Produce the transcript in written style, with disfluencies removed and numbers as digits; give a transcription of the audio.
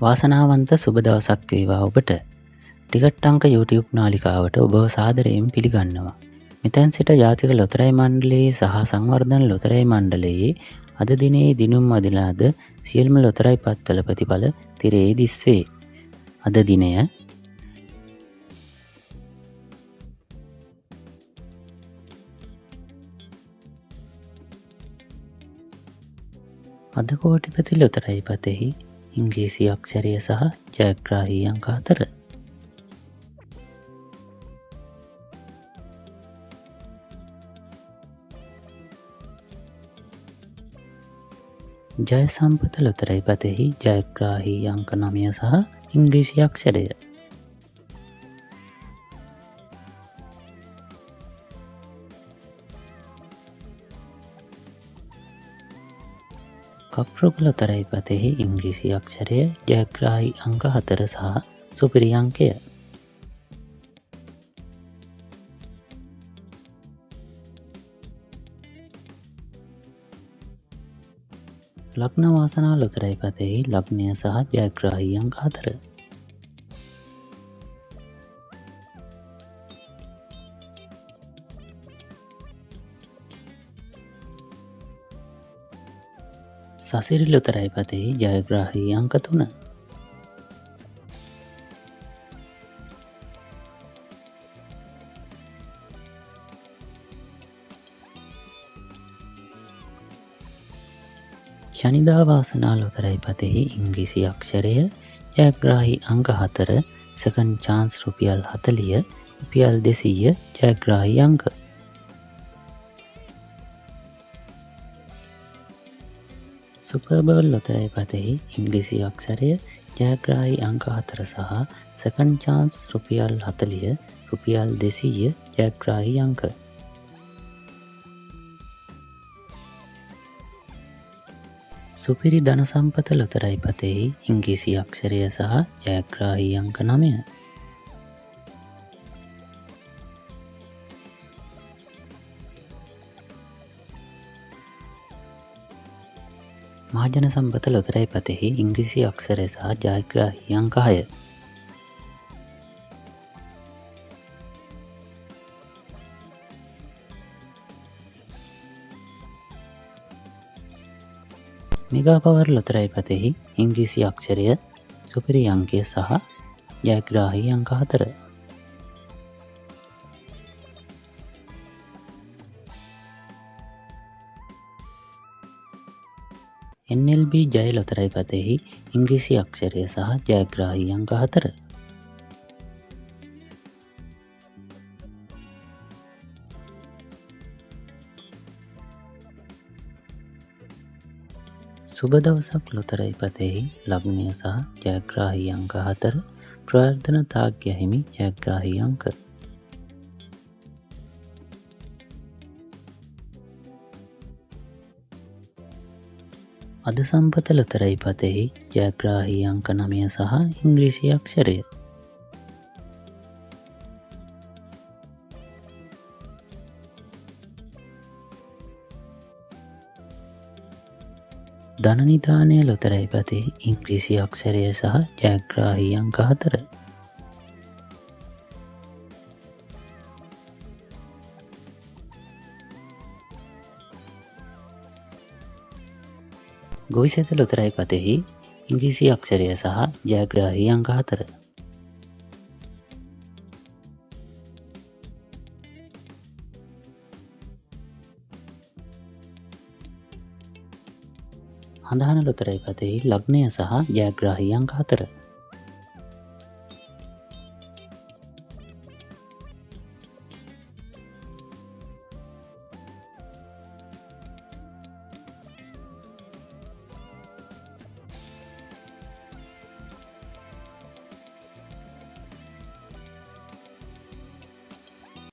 වාසනාවන්ත සුබ දවසක් වේවා ඔබට. ටිකට් අංක YouTube නාලිකාවට ඔබව සාදරයෙන් පිළිගන්නවා. මෙතැන් සිට ජාතික ලොතරැයි මණ්ඩලයේ සහ සංවර්ධන ලොතරැයි මණ්ඩලයේ අද දිනේ දිනුම් අදිනාද සියලුම ලොතරැයි පත්වල ප්‍රතිඵල තිරේ දිස්වේ. අද දිනය අද කෝටිපති ලොතරැයි පතෙහි ඉංග්‍රීසි අක්ෂරය සහ ජයග්‍රාහී අංක 4. ජය සම්පත ලොතරැයි පතෙහි ජයග්‍රාහී අංක 9 සහ ඉංග්‍රීසි අක්ෂරය. කප්රොග ලොතරැයි පතෙහි ඉංග්‍රීසි අක්ෂරය ජයග්‍රාහී අංක 4 සහ සුපිරි අංකය. ලග්න වාසනා ලොතරැයි පතෙහි ලග්නය සහ ජයග්‍රාහී අංක 4. සසිරි ලොතරැයි පතෙහි ජයග්‍රාහී අංක 3. ශනිදා වාසනා ලොතරැයි පතෙහි ඉංග්‍රීසි අක්ෂරය ජයග්‍රාහී අංක 4 සෙකන්ඩ් චාන්ස් රුපියල් 40 රුපියල් 200 ජයග්‍රාහී අංක. සුපර්බවල් ලොතරැයි පතෙහි ඉංග්‍රීසි අක්ෂරය ජයග්‍රාහී අංක 4 සහ සෙකන්ඩ් චාන්ස් රුපියල් 40 රුපියල් 200 ජයග්‍රාහී අංක. සුපිරි ධන සම්පත ලොතරැයි පතෙහි ඉංග්‍රීසි අක්ෂරය සහ ජයග්‍රාහී අංක 9. මහජන සම්පත ලොතරැයි පතෙහි ඉංග්‍රීසි අක්ෂරය සහ ජයග්‍රාහී අංක 6. මෙගා පවර් ලොතරැයි පතෙහි ඉංග්‍රීසි අක්ෂරය සුපිරි අංකය සහ ජයග්‍රාහී අංක 4. NLB ජය ලොතරැයි පතෙහි ඉංග්‍රීසි අක්ෂරය සහ ජයග්‍රාහී අංක 4. සුබ දවසක් ලොතරැයි පතෙහි ලග්නය සහ ජයග්‍රාහී අංක 4 ප්‍රවර්ධන තාග්‍ය හිමි ජයග්‍රාහී අංක. අද සම්පත ලොතරැයි පතෙහි ජයග්‍රාහී අංක 9 සහ ඉංග්‍රීසි අක්ෂරය. ධනනිධානය ලොතරැයි පතෙහි ඉංග්‍රීසි අක්ෂරය සහ ජයග්‍රාහී අංක 4. ගොවිසැත ලොතරැයි පතෙහි ඉංග්‍රීසි අක්ෂරය සහ ජයග්‍රාහී අංක 4. හඳහන ලොතරැයි පතෙහි ලග්නය සහ ජයග්‍රාහී අංක 4.